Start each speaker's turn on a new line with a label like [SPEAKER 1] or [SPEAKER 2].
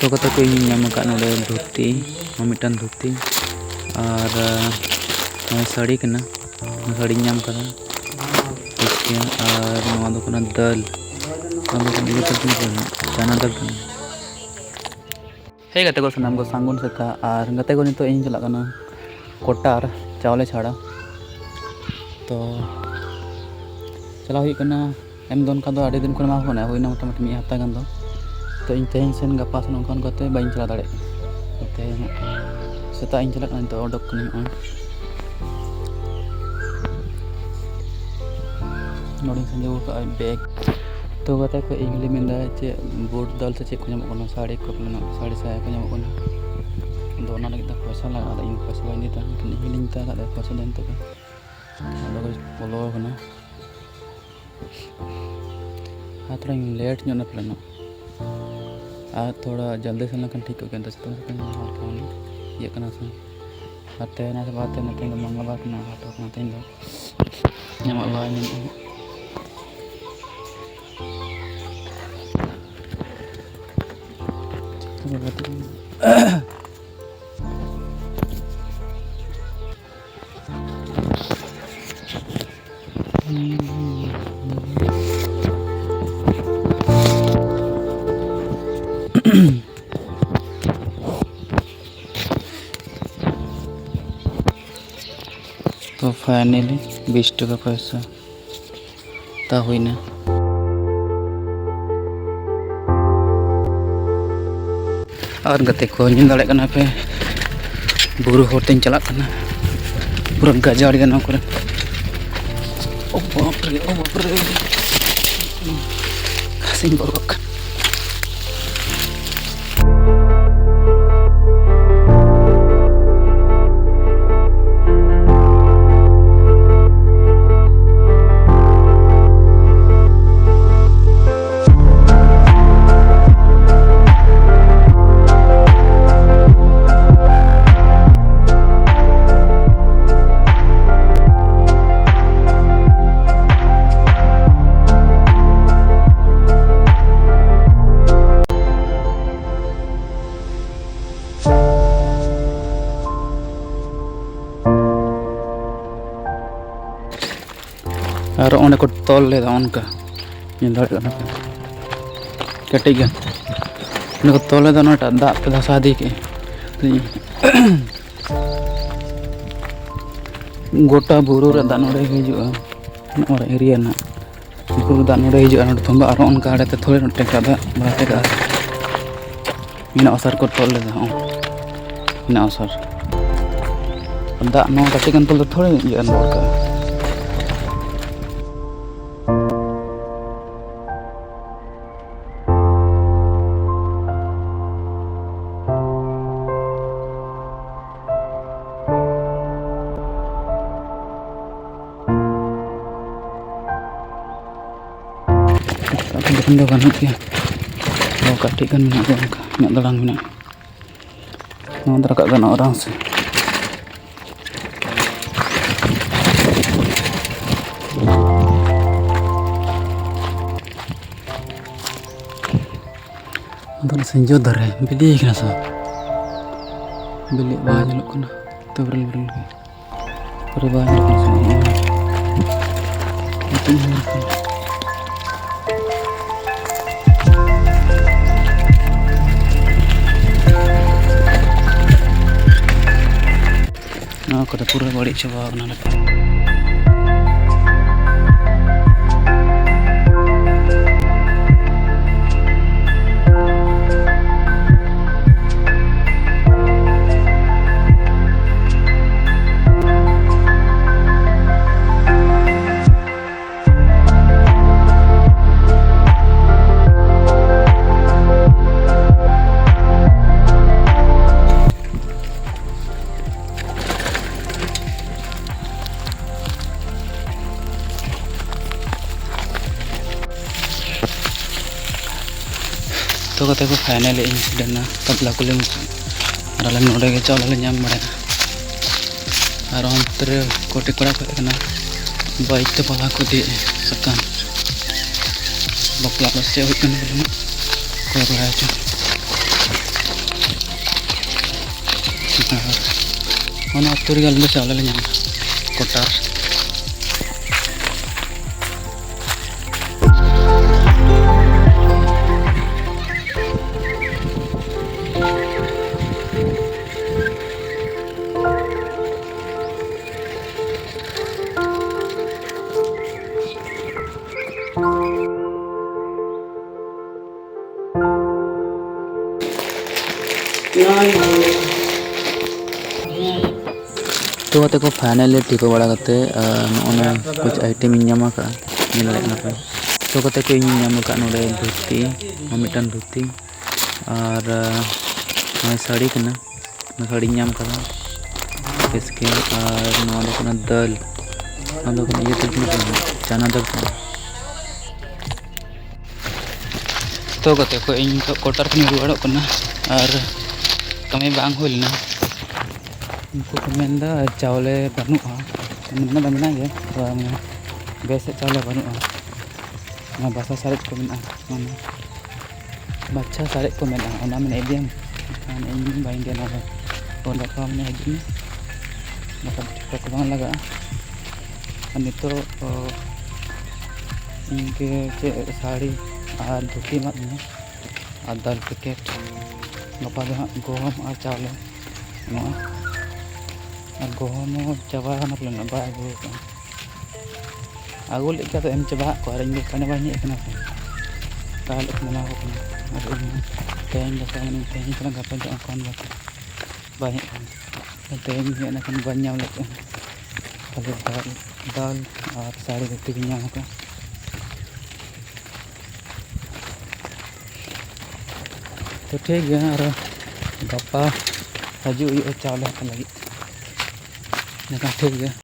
[SPEAKER 1] तो कते को इन नाम का नोडे धोती मिटन धोती और साड़ी कना साड़ी नाम करा इसके और नवा दो कना दाल चना दाल कना हे गते को सनाम को सांगुन सेता और गते को नितो इन चला कना कोटार चावले छाड़ा तो चला हुई कना एम दोन का दो आधे दिन को मा होना होइना मोटामुटी मी हफ्ता गान दो तो इन तेहन सेन गपा से नौकान करते बाइन चला दाड़े तेहन सेता इन चला तो ओडक कनी नोडिंग संजो का बैग तो गते को इंग्लिश में दा चे बोर्ड दाल से चेक को नाम कोना साड़ी को ना साड़ी साया को नाम कोना दो ना लगे पैसा लगा इन पैसा बाइन दा हिलिंग ता दा पैसा देन तो लोग बोलो कोना हां थोड़ा लेट नो प्लान और थोड़ा जल्दी से लखन ठीक हो गया तो ये करना से आते ना से बात है मतलब मंगलवार ना हाटो ना तीन दो ᱧᱟᱢᱚᱜ ᱞᱟᱜᱟᱣ ᱧᱟᱢᱚᱜᱼᱟ तो फाइनली 20 टका पैसा ता हुई ना और गते को ᱧᱮᱞ ᱫᱟᱲᱮᱭᱟᱜ ᱠᱟᱱᱟ ᱯᱮ बुरु होतें चला करना पूरा गजाड़ गया ना करे ओ बाप रे कासिंग बरक और उन्हें को तोल लेदा उनका कटिग उन्हें को तोल लेदा उन्हें दा पे धसा दी के गोटा बुरु रे दानोड़े हिजुआ और एरिया ना बुरु दानोड़े हिजुआ नोड थंबा और उनका आड़े थोड़े नोटे का दा बाते का इन असर को तोल लेदा इन असर दा नो कटिगन तोल थोड़े ये नोड का ᱫᱚ ᱜᱟᱱᱚᱜ ᱜᱮᱭᱟ ᱛᱚ ᱠᱟᱹᱴᱤᱡ ᱜᱟᱱ ᱢᱮᱱᱟᱜ ᱜᱮᱭᱟ ᱚᱱᱠᱟ ᱤᱧᱟᱹᱜ ᱫᱟᱲᱟᱝ ᱢᱮᱱᱟᱜᱼᱟ ᱱᱚᱣᱟ ᱫᱚ ᱨᱟᱠᱟᱵ ᱜᱟᱱᱚᱜᱼᱟ ᱟᱨᱟᱢ ᱥᱮ ᱟᱫᱚ ᱥᱤᱸᱡᱳ ᱫᱟᱨᱮ ᱵᱤᱞᱤ ᱠᱟᱱᱟ ᱥᱮ ᱵᱤᱞᱤ ᱵᱟᱝ ᱧᱮᱞᱚᱜ ᱠᱟᱱᱟ ᱛᱚ ᱵᱨᱮᱞ ᱜᱮ ᱯᱩᱨᱟᱹ ᱵᱟᱝ ᱧᱮᱞᱚᱜ ᱠᱟᱱᱟ ᱠᱚᱫᱚ ᱯᱩᱨᱟᱹ ᱵᱟᱹᱲᱤᱡ ᱪᱟᱵᱟ ᱟᱠᱟᱱᱟ तो कते को फाइनली इंसिडेंट ना तबला को लेम और आले नोडे के चावल ले नाम बड़े और अंतरे कोटे कोड़ा को ना बाइक ते पला को दे सकान बपला से होई कन बोले को बड़ा छ ᱚᱱᱟ ᱟᱹᱛᱩ ᱨᱮᱜᱮ ᱟᱞᱮ ᱫᱚ ᱪᱟᱣᱞᱮ ᱞᱮ ᱧᱟᱢᱟ ᱠᱚᱴᱟᱨ तो कते को फाइनली टिको बड़ा कते नोना कुछ आइटम इन नाम का मिल रहा है तो कते को इन नाम का नोडे धोती मिटन धोती और साड़ी कना साड़ी नाम का इसके और नोडे कना दाल नोडे कना ये चना दाल तो कते को इन कोटार खनि रुवाड़ो कना और कमी बांग होलना उनको को मेंदा चावले बनुआ मेना दा मेना गे बेस चावले बनुआ ना बासा सारे को मेना माने बाच्छा सारे को मेना ओना मेना इदियम खान इन बाइन दे ना ओना का मेना इदिन मतलब टिका को बांग लगा नितो इनके साड़ी और धोती मत में और दाल पैकेट गपा दो गहम और चावले और गहम चाबा ना बाय आगू लेका तो एम चाबा को और इन कने बाय हेकना काल मना को और तेन गपा मन तेन कना गपा जो कौन बाय तेन हेना कन बाय नाम लेके खाली दाल और साड़ी धोती भी नाम का तो ठीक है और गपा हजू चावले लगे ठीक है।